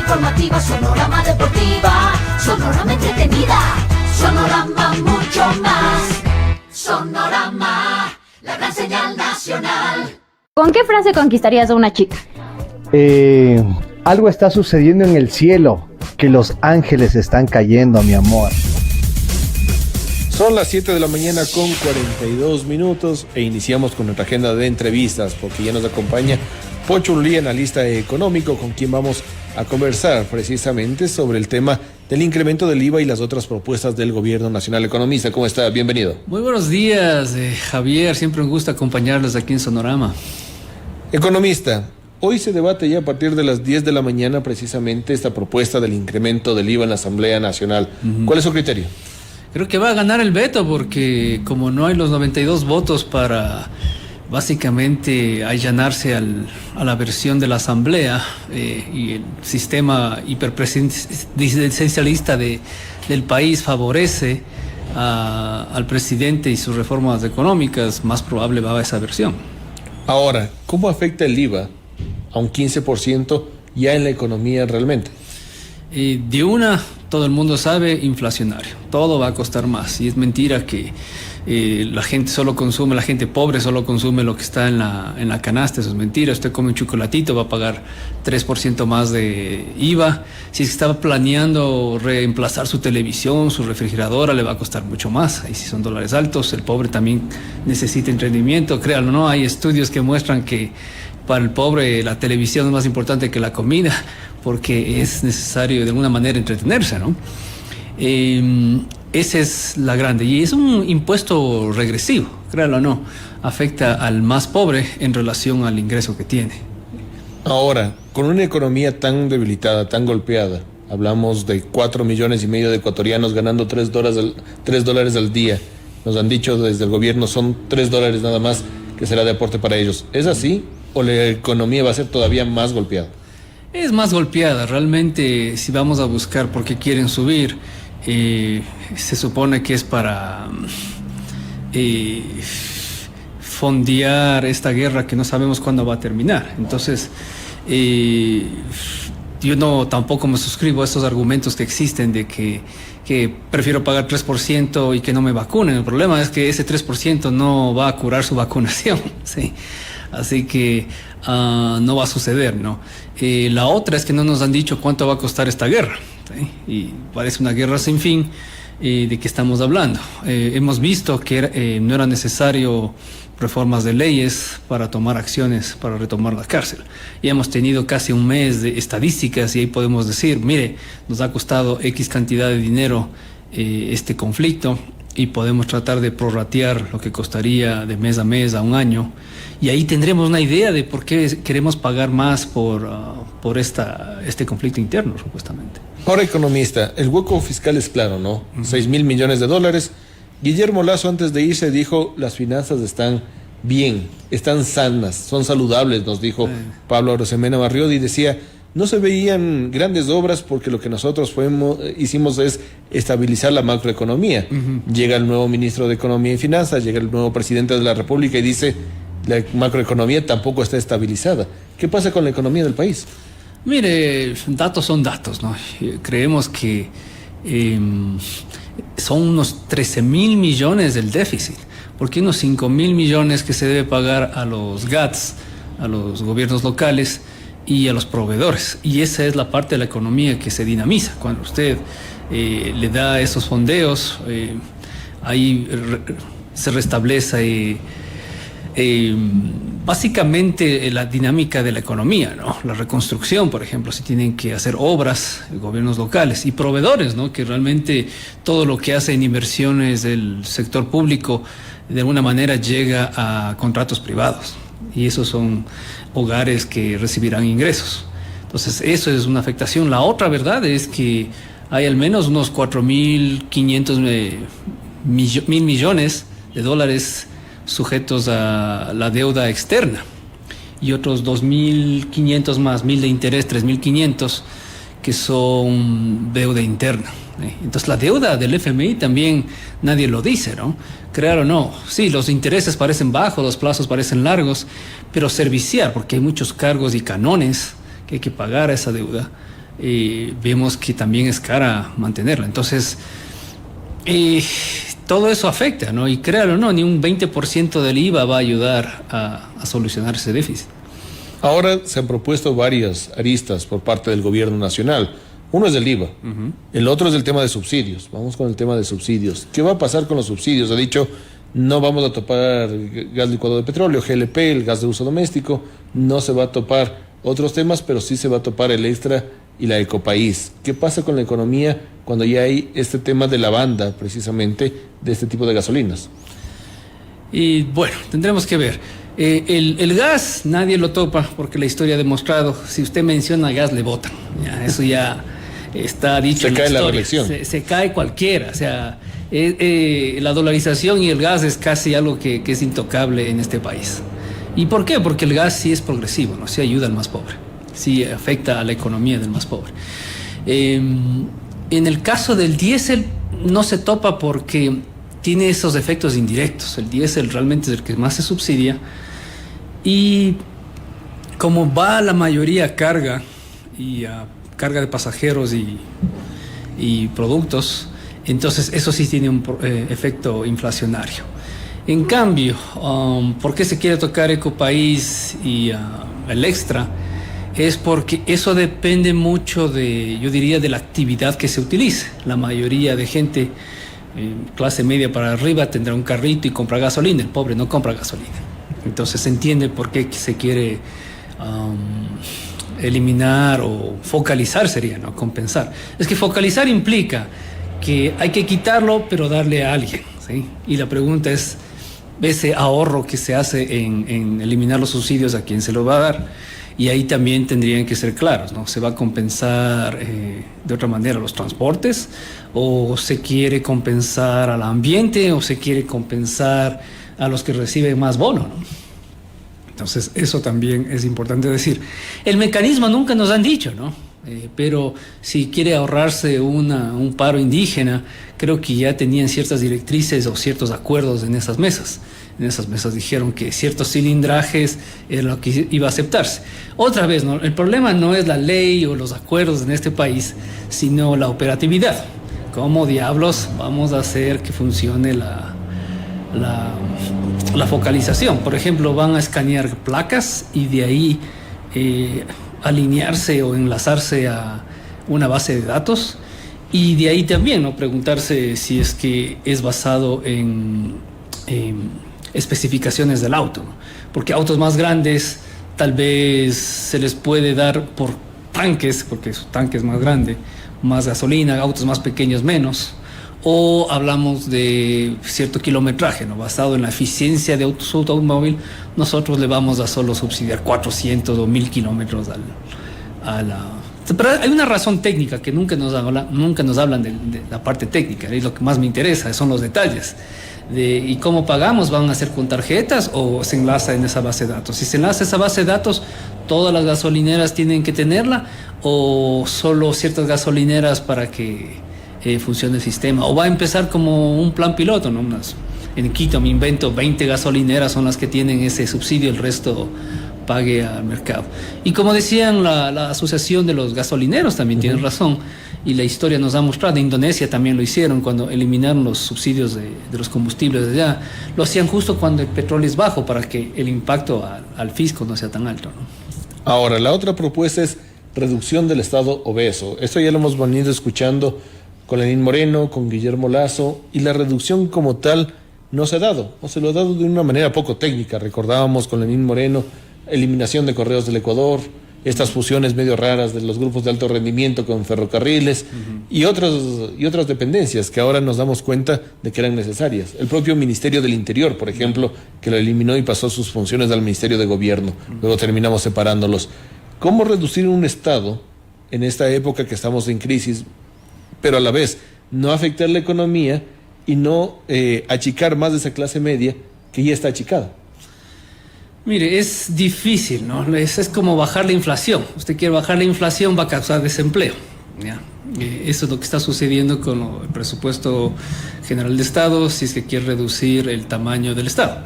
informativa, Sonorama deportiva, Sonorama entretenida, Sonorama mucho más. Sonorama, la gran señal nacional. ¿Con qué frase conquistarías a una chica? Algo está sucediendo en el cielo, que los ángeles están cayendo, mi amor. Son las 7 de la mañana con 42 minutos e iniciamos con nuestra agenda de entrevistas porque ya nos acompaña Pocho Urlí, analista económico, con quien vamos a conversar precisamente sobre el tema del incremento del IVA y las otras propuestas del gobierno nacional. Economista, ¿cómo está? Bienvenido. Muy buenos días, Javier. Siempre un gusto acompañarlos aquí en Sonorama. Economista, hoy se debate ya a partir de las 10 de la mañana precisamente esta propuesta del incremento del IVA en la Asamblea Nacional. ¿Cuál es su criterio? Creo que va a ganar el veto porque como no hay los 92 votos para básicamente allanarse a la versión de la Asamblea y el sistema hiperpresidencialista del país favorece al presidente y sus reformas económicas, más probable va a esa versión. Ahora, ¿cómo afecta el IVA a un 15% ya en la economía realmente? Todo el mundo sabe, inflacionario. Todo va a costar más. Y es mentira que la gente pobre solo consume lo que está en la canasta. Eso es mentira. Usted come un chocolatito, va a pagar 3% más de IVA. Si es que estaba planeando reemplazar su televisión, su refrigeradora, le va a costar mucho más. Ahí sí son dólares altos. El pobre también necesita entretenimiento. Créanlo, ¿no? Hay estudios que muestran que para el pobre la televisión es más importante que la comida, porque es necesario de alguna manera entretenerse, ¿no? Esa es la grande. Y es un impuesto regresivo, créalo o no. Afecta al más pobre en relación al ingreso que tiene. Ahora, con una economía tan debilitada, tan golpeada, hablamos de 4,5 millones de ecuatorianos ganando $3 al día. Nos han dicho desde el gobierno son $3 nada más que será de aporte para ellos. ¿Es así o la economía va a ser todavía más golpeada? Es más golpeada. Realmente, si vamos a buscar por qué quieren subir, se supone que es para fondear esta guerra que no sabemos cuándo va a terminar. Entonces, yo tampoco me suscribo a estos argumentos que existen de que prefiero pagar 3% y que no me vacunen. El problema es que ese 3% no va a curar su vacunación, ¿sí? Así que no va a suceder, ¿no? La otra es que no nos han dicho cuánto va a costar esta guerra, ¿sí? Y parece una guerra sin fin. ¿De qué estamos hablando? Hemos visto que no era necesario reformas de leyes para tomar acciones para retomar la cárcel. Y hemos tenido casi un mes de estadísticas y ahí podemos decir, mire, nos ha costado X cantidad de dinero este conflicto y podemos tratar de prorratear lo que costaría de mes a un año. Y ahí tendremos una idea de por qué queremos pagar más por este conflicto interno, supuestamente. Ahora, economista, el hueco fiscal es claro, ¿no? 6,000 millones de dólares. Guillermo Lasso, antes de irse, dijo, las finanzas están bien, están sanas, son saludables, nos dijo Pablo Arosemena Barrios, y decía, no se veían grandes obras porque lo que nosotros hicimos es estabilizar la macroeconomía. Llega el nuevo ministro de Economía y Finanzas, llega el nuevo presidente de la República y dice, la macroeconomía tampoco está estabilizada. ¿Qué pasa con la economía del país? Mire, datos son datos, ¿no? Creemos que son unos 13,000 millones del déficit, porque unos 5,000 millones que se debe pagar a los GATS, a los gobiernos locales y a los proveedores. Y esa es la parte de la economía que se dinamiza. Cuando usted le da esos fondeos, ahí se restablece básicamente la dinámica de la economía, ¿no? La reconstrucción, por ejemplo, si tienen que hacer obras, gobiernos locales y proveedores, ¿no? Que realmente todo lo que hace en inversiones del sector público de alguna manera llega a contratos privados y esos son hogares que recibirán ingresos. Entonces, eso es una afectación. La otra verdad es que hay al menos unos 4,500 mil millones de dólares sujetos a la deuda externa y otros 2,500 más, 1,000 de interés, 3,500 que son deuda interna. Entonces la deuda del FMI también nadie lo dice, ¿no? Crear o no, sí, los intereses parecen bajos, los plazos parecen largos, pero serviciar, porque hay muchos cargos y canones que hay que pagar a esa deuda, vemos que también es cara mantenerla. Entonces, todo eso afecta, ¿no? Y créalo o no, ni un 20% del IVA va a ayudar a solucionar ese déficit. Ahora se han propuesto varias aristas por parte del gobierno nacional. Uno es el IVA, el otro es el tema de subsidios. Vamos con el tema de subsidios. ¿Qué va a pasar con los subsidios? Ha dicho, no vamos a topar gas licuado de petróleo, GLP, el gas de uso doméstico, no se va a topar otros temas, pero sí se va a topar el extra y la Ecopaís. ¿Qué pasa con la economía cuando ya hay este tema de la banda, precisamente, de este tipo de gasolinas? Y bueno, tendremos que ver. El gas nadie lo topa porque la historia ha demostrado, si usted menciona gas le votan. Eso ya está dicho. Se cae la reelección. Se cae cualquiera. O sea, la dolarización y el gas es casi algo que es intocable en este país. ¿Y por qué? Porque el gas sí es progresivo, ¿no? Sí ayuda al más pobre, sí afecta a la economía del más pobre. En el caso del diésel no se topa porque tiene esos efectos indirectos. El diésel realmente es el que más se subsidia y como va la mayoría a carga y a carga de pasajeros y productos, entonces eso sí tiene un efecto inflacionario. En cambio, ¿por qué se quiere tocar Ecopaís y el extra? Es porque eso depende mucho yo diría, de la actividad que se utilice. La mayoría de gente, clase media para arriba, tendrá un carrito y compra gasolina. El pobre no compra gasolina. Entonces se entiende por qué se quiere eliminar o focalizar sería, ¿no? Compensar. Es que focalizar implica que hay que quitarlo, pero darle a alguien, ¿sí? Y la pregunta es, ese ahorro que se hace en eliminar los subsidios, ¿a quién se lo va a dar? Y ahí también tendrían que ser claros, ¿no? ¿Se va a compensar de otra manera los transportes? ¿O se quiere compensar al ambiente? ¿O se quiere compensar a los que reciben más bono, ¿no? Entonces, eso también es importante decir. El mecanismo nunca nos han dicho, ¿no? Pero si quiere ahorrarse un paro indígena, creo que ya tenían ciertas directrices o ciertos acuerdos en esas mesas. En esas mesas dijeron que ciertos cilindrajes era lo que iba a aceptarse. Otra vez, ¿no? El problema no es la ley o los acuerdos en este país, sino la operatividad. ¿Cómo diablos vamos a hacer que funcione la focalización? Por ejemplo, van a escanear placas y de ahí alinearse o enlazarse a una base de datos, y de ahí también, ¿no? Preguntarse si es que es basado en especificaciones del auto, ¿no? Porque autos más grandes tal vez se les puede dar por tanques, porque su tanque es más grande, más gasolina, autos más pequeños menos, o hablamos de cierto kilometraje, ¿no? Basado en la eficiencia de su automóvil, nosotros le vamos a solo subsidiar 400 o 1000 kilómetros Pero hay una razón técnica que nunca nos hablan de la parte técnica, y lo que más me interesa son los detalles. ¿Y cómo pagamos? ¿Van a ser con tarjetas o se enlaza en esa base de datos? Si se enlaza esa base de datos, ¿todas las gasolineras tienen que tenerla o solo ciertas gasolineras para que funcione el sistema? ¿O va a empezar como un plan piloto, ¿no? En Quito, me invento, 20 gasolineras son las que tienen ese subsidio, el resto pague al mercado. Y como decían, la asociación de los gasolineros también tiene razón, y la historia nos ha mostrado. En Indonesia también lo hicieron cuando eliminaron los subsidios de los combustibles de allá. Lo hacían justo cuando el petróleo es bajo para que el impacto al fisco no sea tan alto, ¿no? Ahora, la otra propuesta es reducción del Estado obeso. Esto ya lo hemos venido escuchando con Lenín Moreno, con Guillermo Lasso, y la reducción como tal no se ha dado, o se lo ha dado de una manera poco técnica. Recordábamos con Lenín Moreno, eliminación de Correos del Ecuador, estas fusiones medio raras de los grupos de alto rendimiento con ferrocarriles y otras dependencias que ahora nos damos cuenta de que eran necesarias. El propio Ministerio del Interior, por ejemplo, que lo eliminó y pasó sus funciones al Ministerio de Gobierno. Luego terminamos separándolos. ¿Cómo reducir un Estado en esta época que estamos en crisis, pero a la vez no afectar la economía y no achicar más de esa clase media que ya está achicada? Mire, es difícil, ¿no? Es como bajar la inflación. Usted quiere bajar la inflación, va a causar desempleo, ¿ya? Eso es lo que está sucediendo con el presupuesto general de Estado, si es que quiere reducir el tamaño del Estado.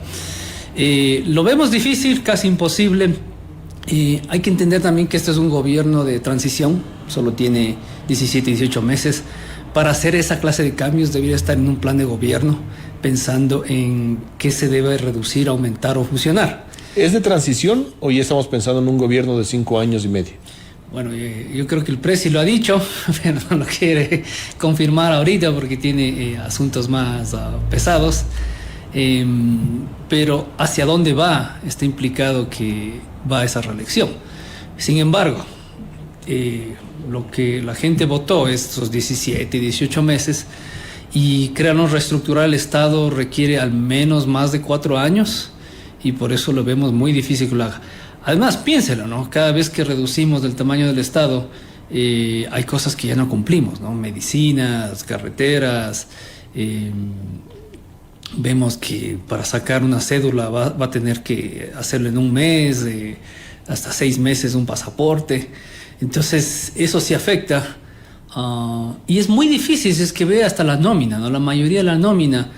Lo vemos difícil, casi imposible. Hay que entender también que este es un gobierno de transición. solo tiene 17, 18 meses. Para hacer esa clase de cambios debería estar en un plan de gobierno pensando en qué se debe reducir, aumentar o fusionar. ¿Es de transición o ya estamos pensando en un gobierno de 5 años y medio? Bueno, yo creo que el presi lo ha dicho, pero no lo quiere confirmar ahorita porque tiene asuntos más pesados. Pero hacia dónde va está implicado que va a esa reelección. Sin embargo, lo que la gente votó estos 17, 18 meses y crearnos reestructurar el Estado requiere al menos más de 4 años y por eso lo vemos muy difícil que lo haga. Además, piénselo, ¿no? Cada vez que reducimos el tamaño del Estado, hay cosas que ya no cumplimos, ¿no? Medicinas, carreteras. Vemos que para sacar una cédula va a tener que hacerlo en un mes, hasta 6 meses un pasaporte. Entonces, eso sí afecta. Y es muy difícil, si es que ve hasta la nómina, ¿no? La mayoría de la nómina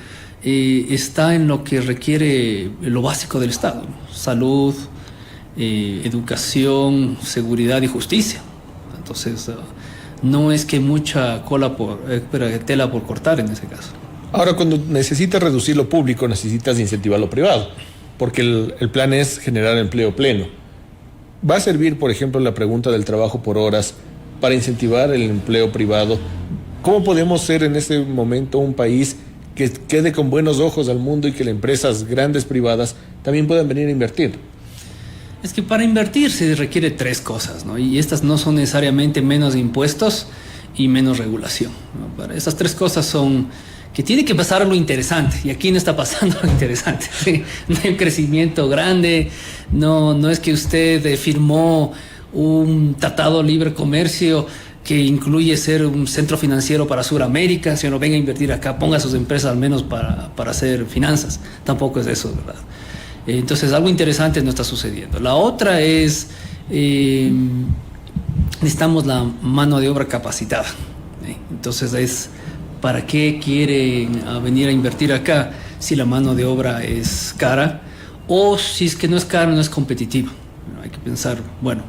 está en lo que requiere lo básico del Estado, ¿no? Salud, educación, seguridad y justicia. Entonces, no es que mucha tela por cortar en ese caso. Ahora, cuando necesitas reducir lo público, necesitas incentivar lo privado, porque el plan es generar empleo pleno. ¿Va a servir, por ejemplo, la pregunta del trabajo por horas para incentivar el empleo privado? ¿Cómo podemos ser en este momento un país que quede con buenos ojos al mundo y que las empresas grandes privadas también puedan venir a invertir? Es que para invertir se requiere 3 cosas, ¿no? Y estas no son necesariamente menos impuestos y menos regulación, ¿no? Para esas 3 cosas son que tiene que pasar lo interesante, y aquí no está pasando lo interesante, ¿sí? No hay un crecimiento grande, no es que usted firmó un tratado de libre comercio que incluye ser un centro financiero para Sudamérica, si uno venga a invertir acá, ponga sus empresas al menos para hacer finanzas, tampoco es eso, ¿verdad? Entonces algo interesante no está sucediendo. La otra es, necesitamos la mano de obra capacitada, ¿sí? Entonces es, ¿para qué quieren venir a invertir acá si la mano de obra es cara? O si es que no es cara, no es competitiva. Bueno, hay que pensar, bueno,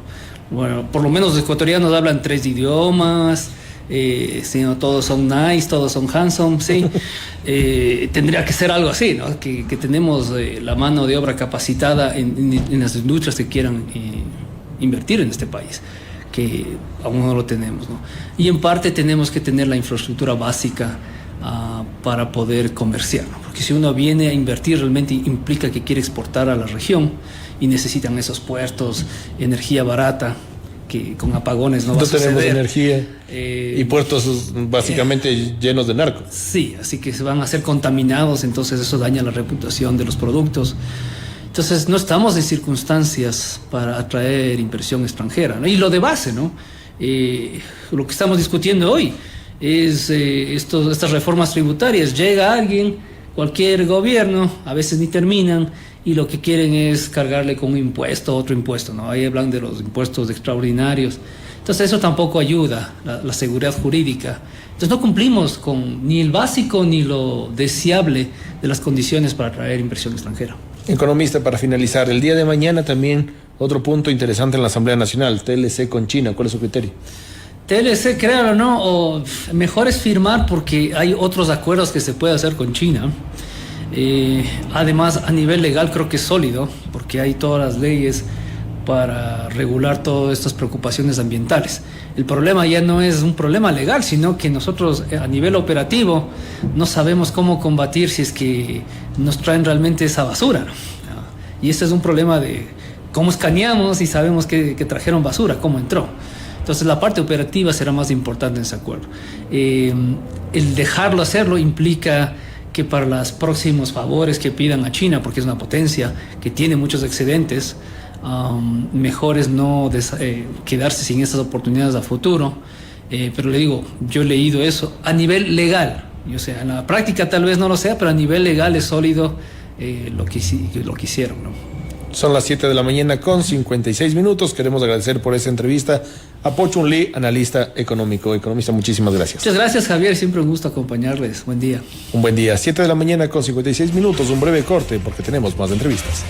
por lo menos los ecuatorianos hablan 3 idiomas, si no todos son nice, todos son handsome, ¿sí? Tendría que ser algo así, ¿no? Que tenemos la mano de obra capacitada en las industrias que quieran invertir en este país, que aún no lo tenemos, ¿no? Y en parte tenemos que tener la infraestructura básica para poder comerciar, ¿no? Porque si uno viene a invertir realmente implica que quiere exportar a la región y necesitan esos puertos, energía barata, que con apagones no va a suceder. No tenemos energía y puertos básicamente llenos de narcos. Sí, así que se van a ser contaminados, entonces eso daña la reputación de los productos. Entonces no estamos en circunstancias para atraer inversión extranjera, ¿no? Y lo de base, ¿no? Lo que estamos discutiendo hoy es estas reformas tributarias. Llega alguien, cualquier gobierno, a veces ni terminan, y lo que quieren es cargarle con un impuesto, otro impuesto, ¿no? Ahí hablan de los impuestos extraordinarios. Entonces eso tampoco ayuda, la seguridad jurídica. Entonces no cumplimos con ni el básico ni lo deseable de las condiciones para atraer inversión extranjera. Economista, para finalizar, el día de mañana también otro punto interesante en la Asamblea Nacional, TLC con China. ¿Cuál es su criterio? TLC, créalo o no, o mejor es firmar porque hay otros acuerdos que se puede hacer con China. Además, a nivel legal creo que es sólido, porque hay todas las leyes para regular todas estas preocupaciones ambientales. El problema ya no es un problema legal, sino que nosotros a nivel operativo no sabemos cómo combatir si es que nos traen realmente esa basura, ¿no? Y este es un problema de cómo escaneamos y sabemos que trajeron basura, cómo entró. Entonces la parte operativa será más importante en ese acuerdo. El dejarlo hacerlo implica que para los próximos favores que pidan a China, porque es una potencia que tiene muchos excedentes, mejor es no quedarse sin estas oportunidades a futuro. Pero le digo, yo he leído eso a nivel legal. O sea, en la práctica tal vez no lo sea, pero a nivel legal es sólido lo que hicieron, ¿no? Son las 7 de la mañana con 56 minutos. Queremos agradecer por esta entrevista a Po Chun Lee, analista económico. Economista, muchísimas gracias. Muchas gracias, Javier. Siempre un gusto acompañarles. Buen día. Un buen día. 7 de la mañana con 56 minutos. Un breve corte porque tenemos más entrevistas.